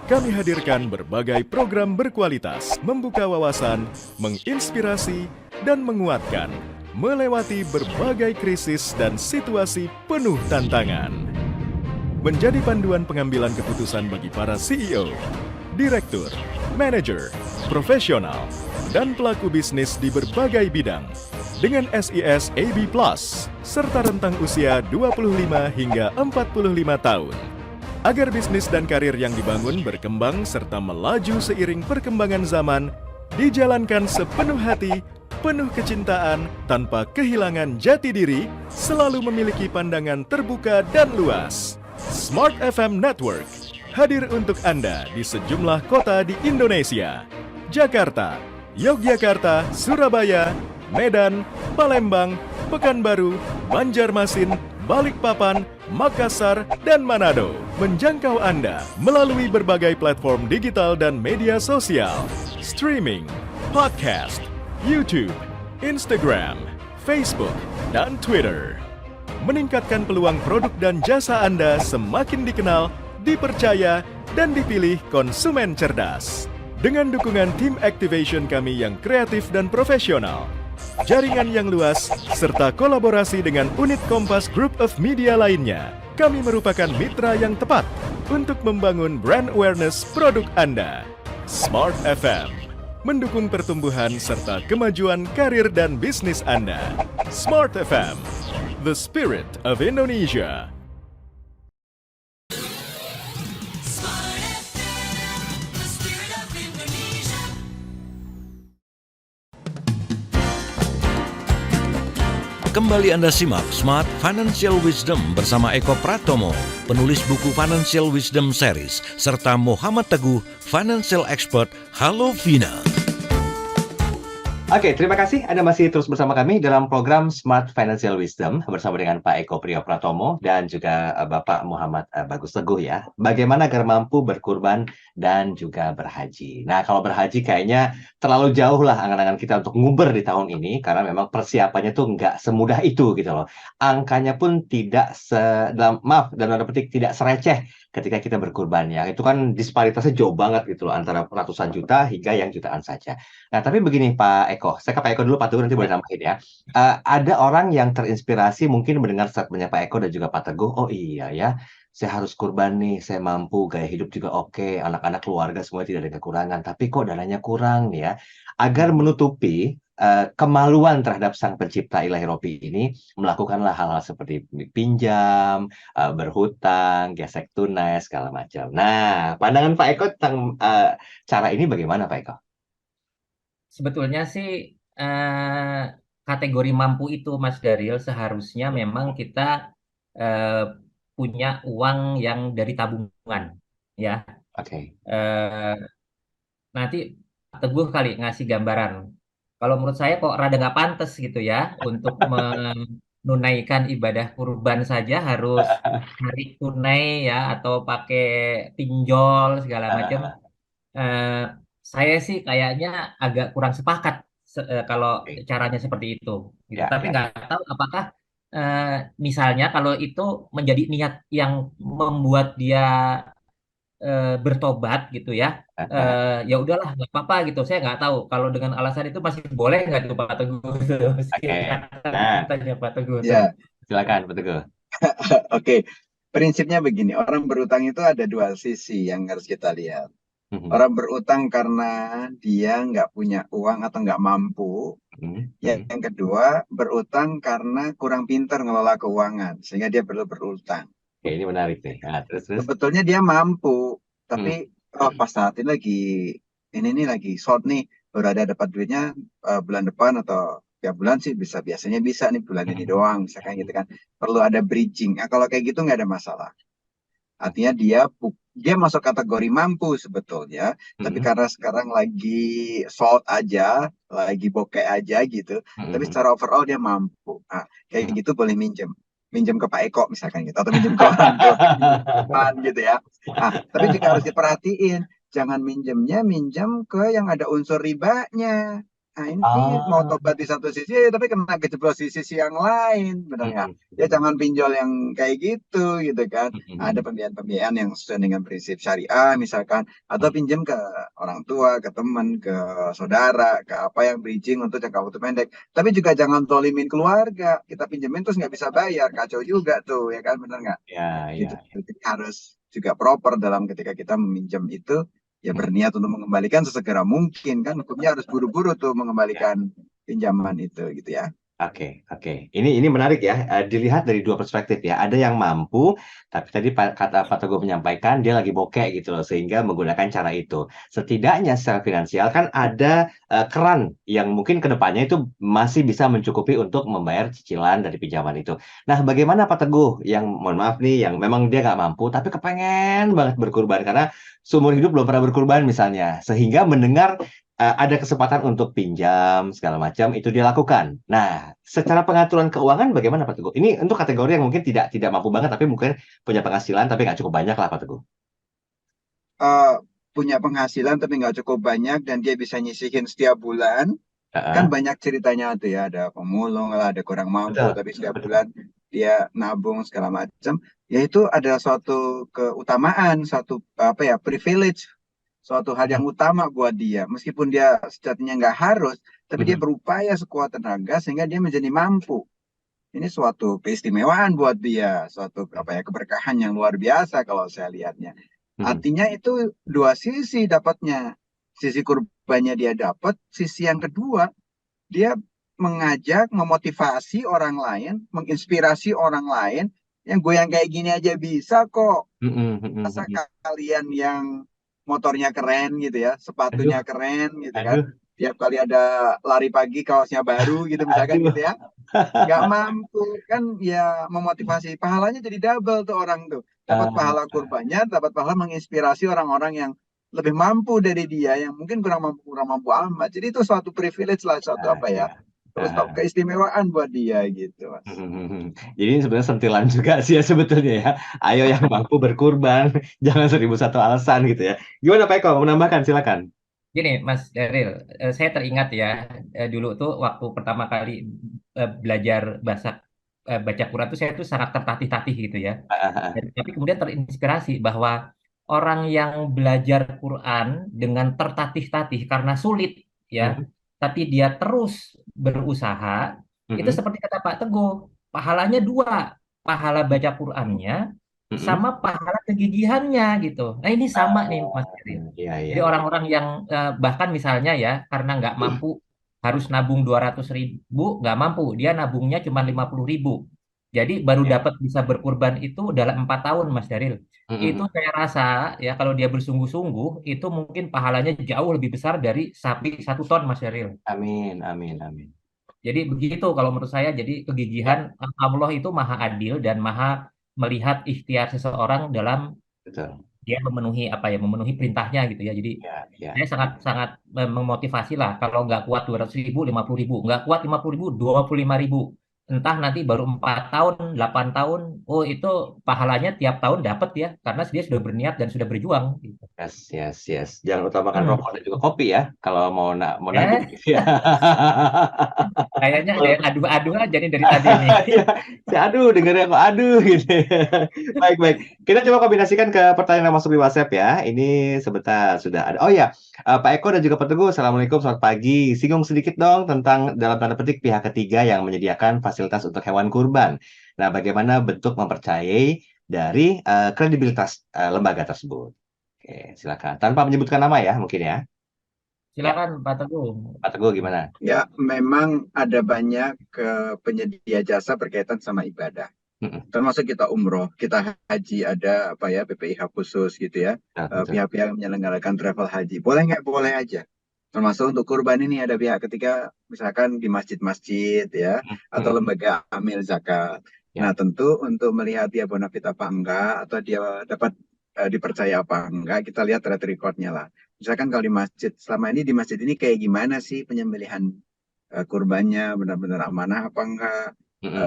Kami hadirkan berbagai program berkualitas, membuka wawasan, menginspirasi, dan menguatkan, melewati berbagai krisis dan situasi penuh tantangan. Menjadi panduan pengambilan keputusan bagi para CEO, direktur, manajer, profesional, dan pelaku bisnis di berbagai bidang dengan SIS AB+, serta rentang usia 25 hingga 45 tahun. Agar bisnis dan karir yang dibangun berkembang serta melaju seiring perkembangan zaman, dijalankan sepenuh hati, penuh kecintaan, tanpa kehilangan jati diri, selalu memiliki pandangan terbuka dan luas. Smart FM Network hadir untuk Anda di sejumlah kota di Indonesia. Jakarta, Yogyakarta, Surabaya, Medan, Palembang, Pekanbaru, Banjarmasin, Balikpapan, Makassar, dan Manado. Menjangkau Anda melalui berbagai platform digital dan media sosial, streaming, podcast, YouTube, Instagram, Facebook, dan Twitter. Meningkatkan peluang produk dan jasa Anda semakin dikenal dipercaya, dan dipilih konsumen cerdas. Dengan dukungan tim activation kami yang kreatif dan profesional, jaringan yang luas, serta kolaborasi dengan unit Kompas Group of Media lainnya, kami merupakan mitra yang tepat untuk membangun brand awareness produk Anda. Smart FM mendukung pertumbuhan serta kemajuan karir dan bisnis Anda. Smart FM, the spirit of Indonesia. Kembali Anda simak Smart Financial Wisdom bersama Eko Pratomo, penulis buku Financial Wisdom Series, serta Muhammad Teguh, Financial Expert. Halo Vina. Oke, terima kasih Anda masih terus bersama kami dalam program Smart Financial Wisdom bersama dengan Pak Eko Priyo Pratomo dan juga Bapak Muhammad Bagus Teguh ya. Bagaimana agar mampu berkurban dan juga berhaji. Nah, kalau berhaji kayaknya terlalu jauh lah angan-angan kita untuk nguber di tahun ini karena memang persiapannya tuh nggak semudah itu gitu loh. Angkanya pun tidak dalam tanda petik tidak sereceh ketika kita berkurban ya. Itu kan disparitasnya jauh banget gitu loh antara ratusan juta hingga yang jutaan saja. Nah, tapi begini Pak Eko, saya ke Pak Eko dulu, Pak Teguh nanti boleh nambahin ya. Ada orang yang terinspirasi mungkin mendengar statementnya Pak Eko dan juga Pak Teguh, oh iya ya, saya harus kurban nih, saya mampu, gaya hidup juga oke, anak-anak keluarga semua tidak ada kekurangan, tapi kok dananya kurang nih ya. Agar menutupi kemaluan terhadap sang pencipta ilahi Robi ini, melakukanlah hal-hal seperti pinjam, berhutang, gesek tunai, segala macam. Nah, pandangan Pak Eko tentang cara ini bagaimana Pak Eko? Sebetulnya sih kategori mampu itu Mas Daril seharusnya memang kita eh, punya uang yang dari tabungan ya. Oke. Nanti Teguh kali ngasih gambaran. Kalau menurut saya kok rada nggak pantas gitu ya untuk menunaikan ibadah kurban saja harus tarik tunai ya atau pakai pinjol segala macam. Eh, saya sih kayaknya agak kurang sepakat kalau Oke. caranya seperti itu. Gitu. Ya, Tapi ya. nggak tahu apakah misalnya kalau itu menjadi niat yang membuat dia bertobat gitu ya. Ya udahlah nggak apa-apa gitu. Saya nggak tahu kalau dengan alasan itu masih boleh nggak tuh Pak Teguh? Oke. Nah, Tanya Pak Teguh tuh. Ya, silakan Pak Teguh. oke. Prinsipnya begini, orang berutang itu ada dua sisi yang harus kita lihat. Orang berutang karena dia nggak punya uang atau nggak mampu. Yang kedua, berutang karena kurang pintar ngelola keuangan, sehingga dia perlu berutang. Oke, ini menarik nih. Nah, terus. Sebetulnya dia mampu, tapi pas saat ini lagi short nih, baru ada dapat duitnya bulan depan atau tiap bulan sih biasanya bisa nih bulan ini doang, misalkan gitu kan. Perlu ada bridging. Nah, kalau kayak gitu nggak ada masalah. Artinya dia masuk kategori mampu sebetulnya, tapi karena sekarang lagi short aja, lagi bokeh aja gitu, tapi secara overall dia mampu. Nah, kayak gitu boleh minjem ke Pak Eko misalkan gitu, atau minjem ke orang tua gitu ya. Nah, tapi juga harus diperhatiin, jangan minjem ke yang ada unsur ribanya. Nah, ini mau tobat di satu sisi, tapi kena kejeblos di sisi yang lain, benar nggak? Ya jangan pinjol yang kayak gitu kan. Ada pembiayaan yang sesuai dengan prinsip syariah misalkan, atau pinjam ke orang tua, ke teman, ke saudara, ke apa yang bridging untuk jangka waktu pendek. Tapi juga jangan zolimin keluarga. Kita pinjemin terus nggak bisa bayar, kacau juga tuh, ya kan, benar nggak? Ya, Gitu. ya. Jadi harus juga proper dalam ketika kita meminjam itu, ya berniat untuk mengembalikan sesegera mungkin kan, hukumnya harus buru-buru tuh mengembalikan pinjaman itu gitu ya. Oke. Ini menarik ya. Dilihat dari dua perspektif ya. Ada yang mampu, tapi tadi kata Pak Teguh menyampaikan dia lagi bokeh gitu loh, sehingga menggunakan cara itu. Setidaknya secara finansial kan ada keran yang mungkin kedepannya itu masih bisa mencukupi untuk membayar cicilan dari pinjaman itu. Nah, bagaimana Pak Teguh yang mohon maaf nih, yang memang dia nggak mampu, tapi kepengen banget berkurban karena seumur hidup belum pernah berkurban misalnya, sehingga mendengar ada kesempatan untuk pinjam segala macam itu dia lakukan. Nah, secara pengaturan keuangan bagaimana Pak Teguh? Ini untuk kategori yang mungkin tidak mampu banget tapi mungkin punya penghasilan tapi nggak cukup banyak lah Pak Teguh. Punya penghasilan tapi nggak cukup banyak dan dia bisa nyisihin setiap bulan. Kan banyak ceritanya tuh ya, ada pemulung lah, ada kurang mampu, tapi setiap bulan dia nabung segala macam. yaitu ada suatu keutamaan, suatu privilege, suatu hal yang utama buat dia. Meskipun dia sejatinya nggak harus, tapi dia berupaya sekuat tenaga sehingga dia menjadi mampu. Ini suatu keistimewaan buat dia, suatu keberkahan yang luar biasa kalau saya lihatnya. Artinya itu dua sisi dapatnya. Sisi kurbannya dia dapat, sisi yang kedua dia mengajak, memotivasi orang lain, menginspirasi orang lain yang goyang kayak gini aja bisa kok. Masa kalian yang motornya keren gitu ya, sepatunya keren gitu kan, tiap kali ada lari pagi kaosnya baru gitu misalkan gitu ya, nggak mampu kan ya, memotivasi, pahalanya jadi double tuh orang tuh, dapat pahala kurbannya, dapat pahala menginspirasi orang-orang yang lebih mampu dari dia, yang mungkin kurang mampu amat. Jadi itu suatu privilege lah, suatu terus keistimewaan buat dia gitu, Mas. Jadi ini sebenarnya sentilan juga sih ya sebetulnya ya. Ayo yang mampu berkurban, jangan 1001 alasan gitu ya. Gimana Pak Eko, mau menambahkan? Silakan. Gini, Mas Daryl, saya teringat ya, dulu tuh waktu pertama kali belajar baca Quran tuh saya tuh sangat tertatih-tatih gitu ya. Tapi kemudian terinspirasi bahwa orang yang belajar Quran dengan tertatih-tatih karena sulit ya, tapi dia terus berusaha, itu seperti kata Pak Teguh, pahalanya dua, pahala baca Qurannya sama pahala kegigihannya gitu. Nah ini sama nih Mas Daryl. Jadi orang-orang yang bahkan misalnya ya karena nggak mampu harus nabung 200.000, nggak mampu, dia nabungnya cuma 50.000. Jadi baru dapat bisa berkurban itu dalam 4 tahun, Mas Daril. Itu saya rasa ya kalau dia bersungguh-sungguh itu mungkin pahalanya jauh lebih besar dari sapi 1 ton, Mas Daril. Amin, amin, amin. Jadi begitu kalau menurut saya. Jadi kegigihan Allah itu maha adil dan maha melihat ikhtiar seseorang dalam dia memenuhi perintahnya gitu ya. Jadi saya sangat memotivasi lah, kalau nggak kuat 200.000, 50.000, nggak kuat 50.000, 25.000. Entah nanti baru 4 tahun, 8 tahun, oh itu pahalanya tiap tahun dapat ya, karena dia sudah berniat dan sudah berjuang. Gitu. Yes. Jangan utamakan rokok dan juga kopi ya, kalau mau nabung. Kayaknya ada yang adu-adu aja nih dari tadi nih. Aduh, dengernya kok aduh gitu. Baik. Kita coba kombinasikan ke pertanyaan yang masuk di WhatsApp ya. Ini sebentar sudah ada. Oh ya, Pak Eko dan juga Pak Teguh, Assalamualaikum, selamat pagi. Singgung sedikit dong tentang dalam tanda petik pihak ketiga yang menyediakan fasilitas untuk hewan kurban. Nah, bagaimana bentuk mempercayai dari kredibilitas lembaga tersebut? Oke, silakan. Tanpa menyebutkan nama ya, mungkin ya. Silakan Pak Teguh. Pak Teguh gimana? Ya, memang ada banyak penyedia jasa berkaitan sama ibadah. Termasuk kita umroh, kita haji, ada BPIH khusus gitu ya. Pihak-pihak yang menyelenggarakan travel haji. Boleh nggak? Boleh aja. Termasuk untuk kurban ini ada pihak ketiga, misalkan di masjid-masjid ya, atau lembaga amil zakat. Nah, tentu untuk melihat dia bonafit apa enggak, atau dia dapat dipercaya apa enggak, kita lihat track record-nya lah. Misalkan kalau di masjid, selama ini di masjid ini kayak gimana sih penyembelihan kurbannya, benar-benar amanah apa enggak.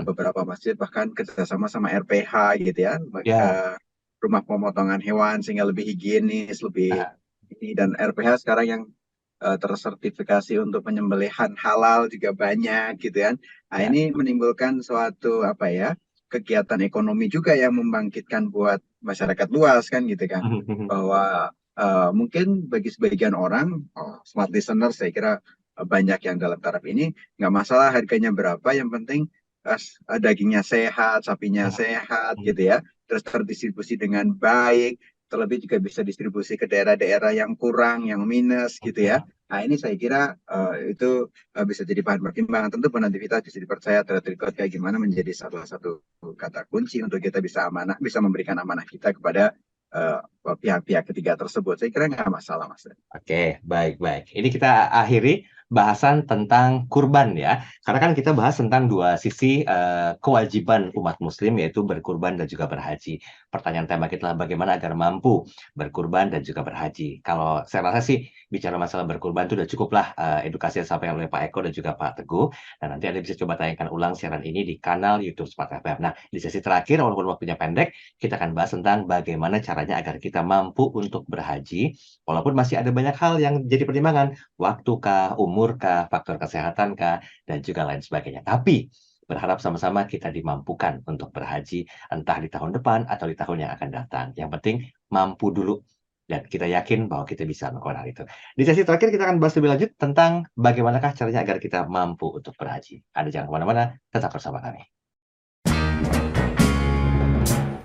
Beberapa masjid bahkan kerjasama sama RPH gitu ya, rumah pemotongan hewan, sehingga lebih higienis, lebih ini. Dan RPH sekarang yang tersertifikasi untuk penyembelihan halal juga banyak gitu kan. Nah, ini menimbulkan suatu kegiatan ekonomi juga yang membangkitkan buat masyarakat luas kan gitu kan. Bahwa mungkin bagi sebagian orang, smart listener saya kira banyak yang dalam taraf ini, nggak masalah harganya berapa, yang penting dagingnya sehat, sapinya sehat gitu ya, terus terdistribusi dengan baik, terlebih juga bisa distribusi ke daerah-daerah yang kurang, yang minus gitu ya. Nah ini saya kira itu bisa jadi bahan pertimbangan. Tentu bonantivitas bisa dipercaya, track record kayak gimana menjadi salah satu kata kunci untuk kita bisa memberikan amanah kita kepada pihak-pihak ketiga tersebut. Saya kira nggak masalah, Mas. Oke, baik. Ini kita akhiri bahasan tentang kurban ya. Karena kan kita bahas tentang dua sisi kewajiban umat muslim, yaitu berkurban dan juga berhaji. Pertanyaan tema kita adalah bagaimana agar mampu berkurban dan juga berhaji. Kalau saya rasa sih bicara masalah berkurban itu udah cukuplah edukasi yang disampaikan oleh Pak Eko dan juga Pak Teguh. Dan nanti Anda bisa coba tayangkan ulang siaran ini di kanal YouTube Smart FM. Nah, di sesi terakhir, walaupun waktunya pendek, kita akan bahas tentang bagaimana caranya agar kita mampu untuk berhaji, walaupun masih ada banyak hal yang jadi pertimbangan, waktu kah, umur kah, faktor kesehatan kah, dan juga lain sebagainya. Tapi berharap sama-sama kita dimampukan untuk berhaji entah di tahun depan atau di tahun yang akan datang. Yang penting mampu dulu dan kita yakin bahwa kita bisa melakukan hal itu. Di sesi terakhir kita akan bahas lebih lanjut tentang bagaimanakah caranya agar kita mampu untuk berhaji. Anda jangan kemana-mana, tetap bersama kami.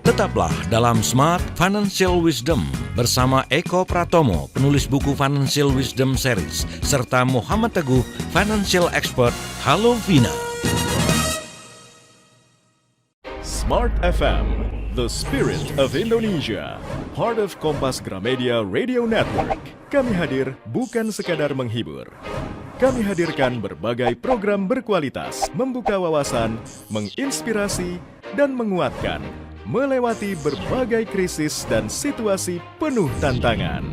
Tetaplah dalam Smart Financial Wisdom bersama Eko Pratomo, penulis buku Financial Wisdom Series, serta Muhammad Teguh, Financial Expert. Halo Vina. Smart FM, the spirit of Indonesia. Part of Kompas Gramedia Radio Network. Kami hadir bukan sekadar menghibur. Kami hadirkan berbagai program berkualitas, membuka wawasan, menginspirasi, dan menguatkan, melewati berbagai krisis dan situasi penuh tantangan.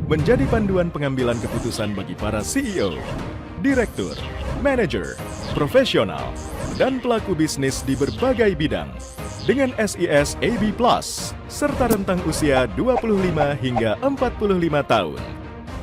Menjadi panduan pengambilan keputusan bagi para CEO, direktur, manajer, profesional, dan pelaku bisnis di berbagai bidang dengan SIS AB+, serta rentang usia 25 hingga 45 tahun.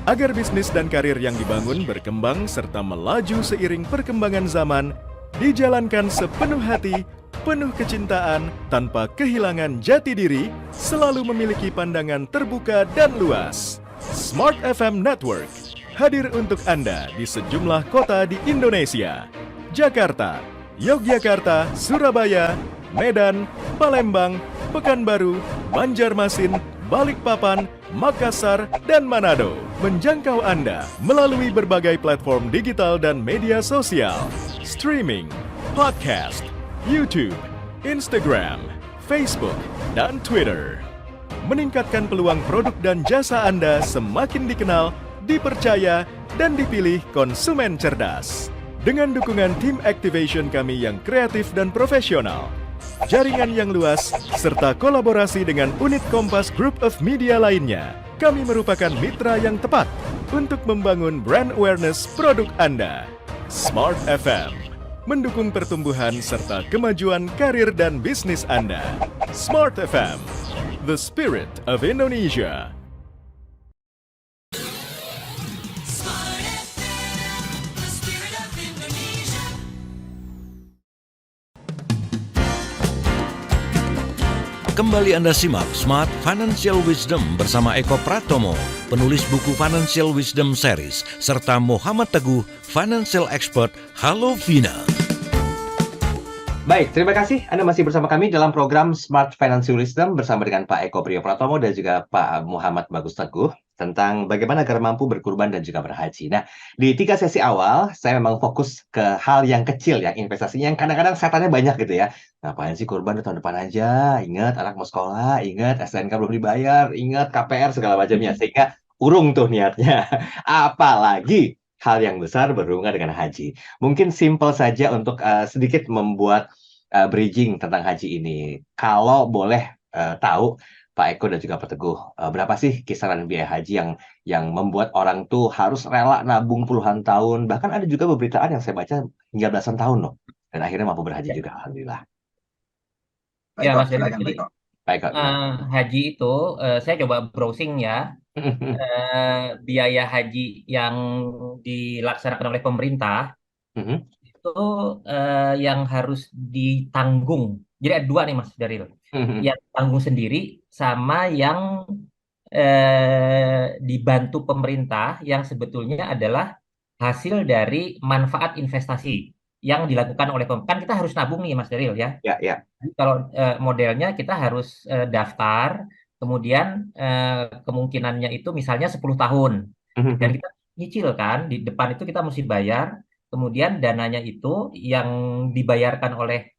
Agar bisnis dan karir yang dibangun berkembang serta melaju seiring perkembangan zaman, dijalankan sepenuh hati, penuh kecintaan, tanpa kehilangan jati diri, selalu memiliki pandangan terbuka dan luas. Smart FM Network hadir untuk Anda di sejumlah kota di Indonesia. Jakarta, Yogyakarta, Surabaya, Medan, Palembang, Pekanbaru, Banjarmasin, Balikpapan, Makassar, dan Manado. Menjangkau Anda melalui berbagai platform digital dan media sosial, streaming, podcast, YouTube, Instagram, Facebook, dan Twitter. Meningkatkan peluang produk dan jasa Anda semakin dikenal, dipercaya, dan dipilih konsumen cerdas. Dengan dukungan tim activation kami yang kreatif dan profesional, jaringan yang luas, serta kolaborasi dengan unit Kompas Group of Media lainnya, kami merupakan mitra yang tepat untuk membangun brand awareness produk Anda. Smart FM mendukung pertumbuhan serta kemajuan karir dan bisnis Anda. Smart FM, the spirit of Indonesia. Kembali Anda simak Smart Financial Wisdom bersama Eko Pratomo, penulis buku Financial Wisdom Series, serta Muhammad Teguh, Financial Expert. Halo Vina. Baik, terima kasih Anda masih bersama kami dalam program Smart Financial Wisdom bersama dengan Pak Eko Priyo Pratomo dan juga Pak Muhammad Bagus Teguh tentang bagaimana agar mampu berkurban dan juga berhaji. Nah, di 3 sesi awal, saya memang fokus ke hal yang kecil ya, investasinya yang kadang-kadang setannya banyak gitu ya. Ngapain sih kurban di tahun depan aja? Ingat anak mau sekolah, ingat STNK belum dibayar, ingat KPR segala macamnya. Sehingga urung tuh niatnya. Apalagi hal yang besar berhubungan dengan haji. Mungkin simpel saja untuk sedikit membuat bridging tentang haji ini. Kalau boleh tahu, Pak Eko dan juga Pak Teguh, berapa sih kisaran biaya haji yang membuat orang tuh harus rela nabung puluhan tahun, bahkan ada juga pemberitaan yang saya baca hingga belasan tahun loh, dan akhirnya mampu berhaji juga, alhamdulillah. Baik, Ya, Kok, Mas Dery, silakan, jadi Baik, Kok. Pak Eko, gimana? haji itu saya coba browsing ya, biaya haji yang dilaksanakan oleh pemerintah itu yang harus ditanggung. Jadi ada 2 nih Mas Daril, yang tanggung sendiri sama yang dibantu pemerintah, yang sebetulnya adalah hasil dari manfaat investasi yang dilakukan oleh pemerintah. Kan kita harus nabung nih Mas Daril ya. Ya, ya. Kalau modelnya kita harus daftar, kemudian kemungkinannya itu misalnya 10 tahun. Dan kita nyicil kan, di depan itu kita mesti bayar, kemudian dananya itu yang dibayarkan oleh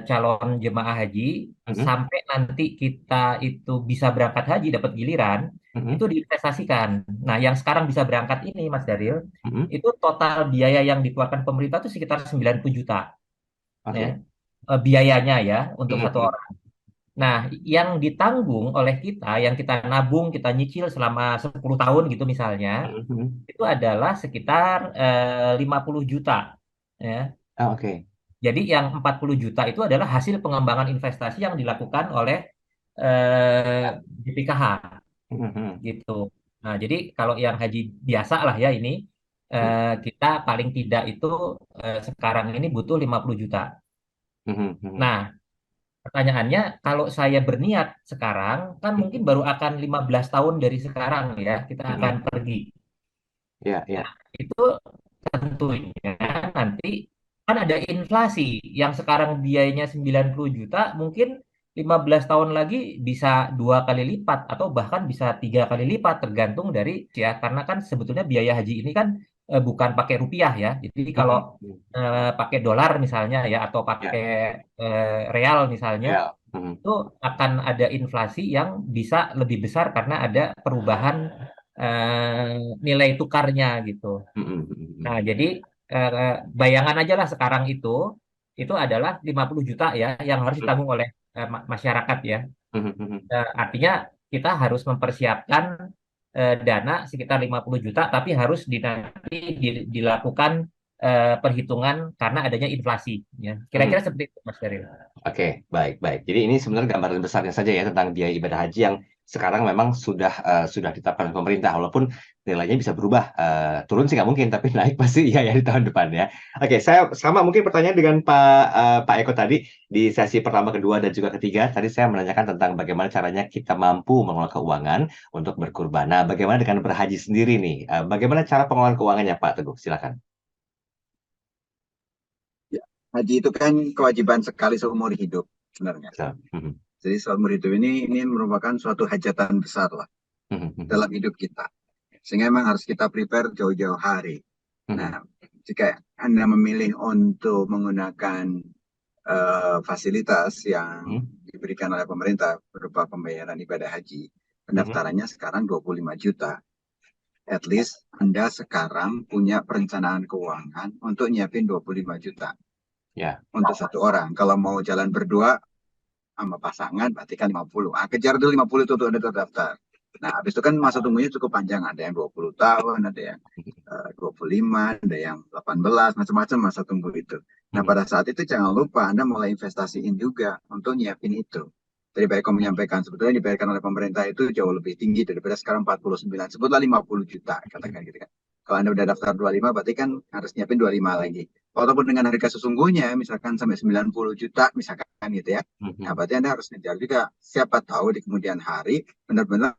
calon jemaah haji sampai nanti kita itu bisa berangkat haji, dapat giliran, itu diinvestasikan. Nah, yang sekarang bisa berangkat ini Mas Daril, itu total biaya yang dikeluarkan pemerintah itu sekitar 90 juta. Ya. Biayanya ya untuk satu orang. Nah, yang ditanggung oleh kita, yang kita nabung, kita nyicil selama 10 tahun gitu misalnya, itu adalah sekitar 50 juta. Ya. Oke. Jadi yang 40 juta itu adalah hasil pengembangan investasi yang dilakukan oleh BPKH. Gitu. Nah, jadi kalau yang haji biasa lah ya ini, kita paling tidak itu sekarang ini butuh 50 juta. Nah, pertanyaannya, kalau saya berniat sekarang, kan mungkin baru akan 15 tahun dari sekarang ya, kita akan pergi. Ya, ya. Itu tentunya nanti kan ada inflasi yang sekarang biayanya 90 juta, mungkin 15 tahun lagi bisa 2 kali lipat atau bahkan bisa 3 kali lipat tergantung dari ya, karena kan sebetulnya biaya haji ini kan bukan pakai rupiah ya. Jadi kalau pakai dolar misalnya ya atau Ya, pakai real misalnya, ya. itu akan ada inflasi yang bisa lebih besar karena ada perubahan nilai tukarnya gitu. Nah, jadi bayangan aja lah sekarang itu adalah 50 juta ya yang harus ditanggung oleh masyarakat ya. Artinya kita harus mempersiapkan dana sekitar 50 juta tapi harus nanti dilakukan perhitungan karena adanya inflasi ya. Kira-kira seperti itu Mas Daryl. Oke, baik, baik. Jadi ini sebenarnya gambaran besarnya saja ya tentang biaya ibadah haji yang sekarang memang sudah ditetapkan oleh pemerintah, walaupun nilainya bisa berubah. Turun sih nggak mungkin, tapi naik pasti iya ya di tahun depan ya. Oke, saya sama mungkin pertanyaan dengan Pak Eko tadi di sesi pertama, kedua, dan juga ketiga. Tadi saya menanyakan tentang bagaimana caranya kita mampu mengelola keuangan untuk berkurban. Nah, bagaimana dengan berhaji sendiri nih? Bagaimana cara pengelolaan keuangannya, Pak Teguh? Silakan. Ya, haji itu kan kewajiban sekali seumur hidup sebenarnya. Jadi seumur hidup ini merupakan suatu hajatan besar lah dalam hidup kita. Sehingga memang harus kita prepare jauh-jauh hari. Nah, jika Anda memilih untuk menggunakan fasilitas yang diberikan oleh pemerintah berupa pembayaran ibadah haji, pendaftarannya sekarang 25 juta. At least Anda sekarang punya perencanaan keuangan untuk nyiapin 25 juta. Ya. Untuk satu orang. Kalau mau jalan berdua sama pasangan berarti kan 50. Kejar dulu 50 itu untuk Anda terdaftar. Nah, habis itu kan masa tunggunya cukup panjang. Ada yang 20 tahun, ada yang 25, ada yang 18, macam-macam masa tunggu itu. Nah, pada saat itu jangan lupa Anda mulai investasiin juga untuk nyiapin itu. Tadi Pak Eko menyampaikan, sebetulnya dibayarkan oleh pemerintah itu jauh lebih tinggi daripada sekarang 49. Sebutlah 50 juta, katakan gitu kan. Kalau Anda udah daftar 25, berarti kan harus nyiapin 25 lagi. Walaupun dengan harga sesungguhnya, misalkan sampai 90 juta, misalkan gitu ya. Nah, berarti Anda harus ngejar juga. Siapa tahu di kemudian hari, benar-benar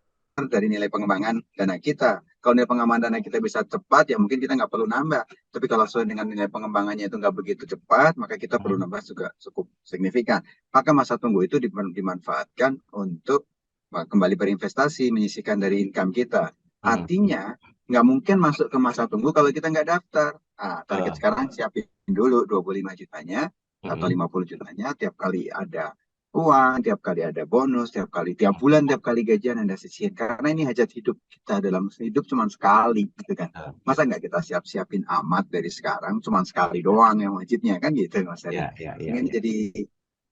dari nilai pengembangan dana kita. Kalau nilai pengembangan dana kita bisa cepat, ya mungkin kita nggak perlu nambah. Tapi kalau sesuai dengan nilai pengembangannya itu nggak begitu cepat, maka kita perlu nambah juga cukup signifikan. Maka masa tunggu itu dimanfaatkan untuk kembali berinvestasi, menyisihkan dari income kita. Artinya, nggak mungkin masuk ke masa tunggu kalau kita nggak daftar. Target sekarang siapin dulu 25 jutanya atau 50 jutanya, tiap kali ada uang, tiap kali ada bonus, tiap bulan, tiap kali gajian Anda sisihin. Karena ini hajat hidup kita dalam hidup cuma sekali, gitu kan. Masa nggak kita siapin amat dari sekarang, cuma sekali doang yang wajibnya, kan gitu Mas Heri. Ini jadi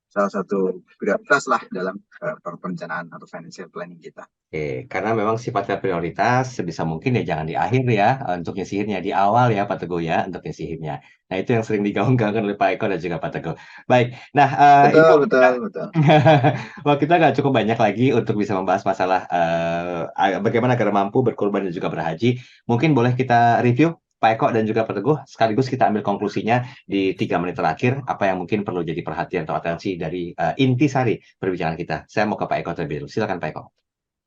salah satu prioritas lah dalam perencanaan atau financial planning kita. Oke, karena memang sifatnya prioritas, sebisa mungkin ya jangan di akhir ya untuk nyisihirnya, di awal ya Pak Teguh ya untuk nyisihirnya. Nah itu yang sering digaung-gaungkan oleh Pak Eko dan juga Pak Teguh. Baik, nah Betul. waktu kita nggak cukup banyak lagi untuk bisa membahas masalah bagaimana agar mampu berkorban dan juga berhaji. Mungkin boleh kita review Pak Eko dan juga Pak Teguh, sekaligus kita ambil konklusinya di 3 menit terakhir, apa yang mungkin perlu jadi perhatian atau atensi dari intisari perbincangan kita. Saya mau ke Pak Eko terlebih dulu. Silakan Pak Eko.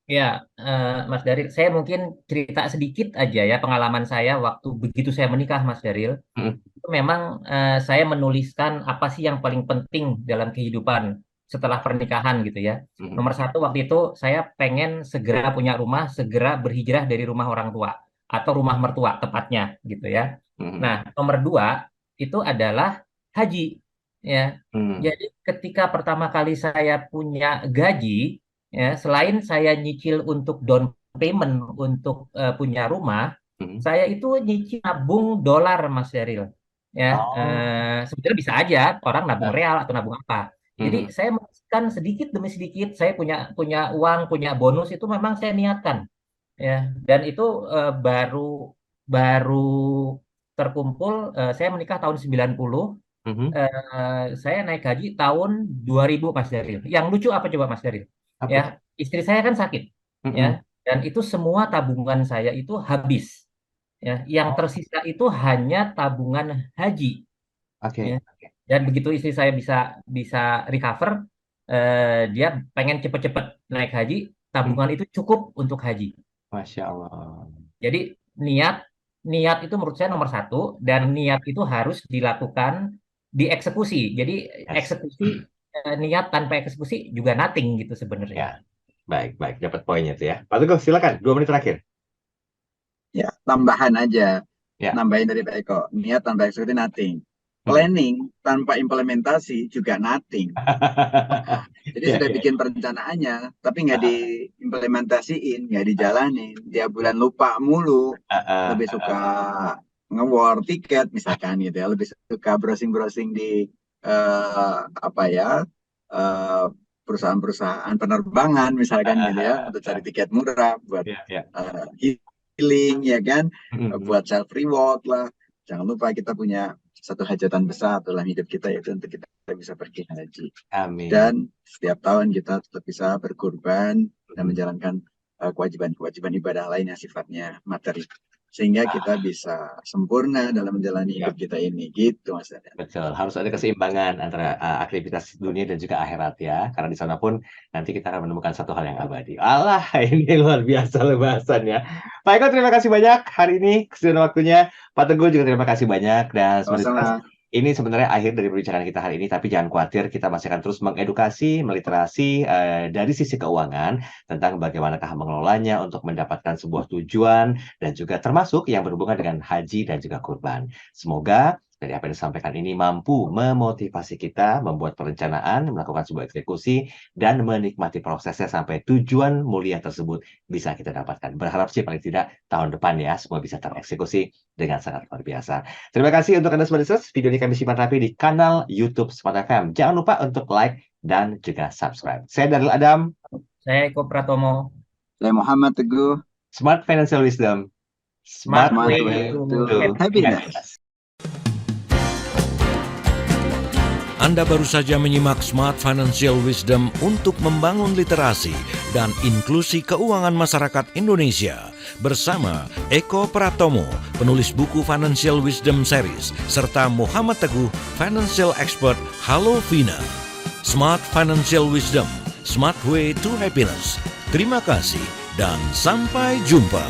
Ya, Mas Daryl, saya mungkin cerita sedikit aja ya pengalaman saya waktu begitu saya menikah, Mas Daryl. Itu memang saya menuliskan apa sih yang paling penting dalam kehidupan setelah pernikahan gitu ya. Nomor satu waktu itu saya pengen segera punya rumah, segera berhijrah dari rumah orang tua atau rumah mertua tepatnya gitu ya. Nah, nomor dua itu adalah haji ya. Jadi ketika pertama kali saya punya gaji, ya, selain saya nyicil untuk down payment untuk punya rumah, saya itu nyicil nabung dolar, Mas Daryl. Ya, sebetulnya bisa aja orang nabung real atau nabung apa. Jadi saya menyisihkan sedikit demi sedikit. Saya punya uang, punya bonus itu memang saya niatkan. Ya, dan itu baru terkumpul. Saya menikah tahun 90. Saya naik haji tahun 2000, Mas Daryl. Yang lucu apa coba Mas Daryl? Ya, istri saya kan sakit, ya, dan itu semua tabungan saya itu habis, ya, yang tersisa itu hanya tabungan haji. Oke. Ya. Dan begitu istri saya bisa recover, dia pengen cepet-cepet naik haji, tabungan itu cukup untuk haji. Masya Allah. Jadi niat itu menurut saya nomor satu, dan niat itu harus dilakukan dieksekusi. Jadi eksekusi, niat tanpa eksekusi juga nothing gitu sebenarnya. Ya, baik, dapat poinnya tuh ya. Pak Teguh, silakan 2 menit terakhir. Ya, tambahan aja. Ya. Nambahin dari Pak Eko. Niat tanpa eksekusi nothing. Planning tanpa implementasi juga nothing. Jadi sudah bikin perencanaannya, tapi nggak diimplementasiin, nggak dijalanin. Tiap bulan lupa mulu. Lebih suka nge-war tiket misalkan gitu ya. Lebih suka browsing-browsing di perusahaan-perusahaan penerbangan misalkan gitu ya, untuk cari tiket murah buat healing ya kan, buat self reward lah. Jangan lupa kita punya satu hajatan besar dalam hidup kita, yaitu untuk kita bisa pergi haji. Amin. Dan setiap tahun kita tetap bisa berkurban dan menjalankan kewajiban-kewajiban ibadah lain yang sifatnya materi, sehingga kita bisa sempurna dalam menjalani hidup kita ini, gitu Mas Adan. Betul, harus ada keseimbangan antara aktivitas dunia dan juga akhirat ya, karena di sana pun nanti kita akan menemukan satu hal yang abadi. Allah, ini luar biasa bahasannya. Pak Eko, terima kasih banyak hari ini kesediaan waktunya. Pak Teguh juga terima kasih banyak, dan ini sebenarnya akhir dari perbincangan kita hari ini, tapi jangan khawatir, kita masih akan terus mengedukasi, meliterasi dari sisi keuangan tentang bagaimanakah mengelolanya untuk mendapatkan sebuah tujuan, dan juga termasuk yang berhubungan dengan haji dan juga kurban. Semoga dari apa yang disampaikan ini mampu memotivasi kita membuat perencanaan, melakukan sebuah eksekusi, dan menikmati prosesnya sampai tujuan mulia tersebut bisa kita dapatkan. Berharap sih paling tidak tahun depan ya semua bisa tereksekusi dengan sangat luar biasa. Terima kasih untuk Anda semua. Video ini kami simpan rapi di kanal YouTube Smart FM. Jangan lupa untuk like dan juga subscribe. Saya Darul Adam. Saya Eko Pratomo. Saya Muhammad Teguh. Smart Financial Wisdom. Smart way to happiness. Anda baru saja menyimak Smart Financial Wisdom untuk membangun literasi dan inklusi keuangan masyarakat Indonesia bersama Eko Pratomo, penulis buku Financial Wisdom Series, serta Muhammad Teguh, Financial Expert Halo Vina. Smart Financial Wisdom, Smart Way to Happiness. Terima kasih dan sampai jumpa.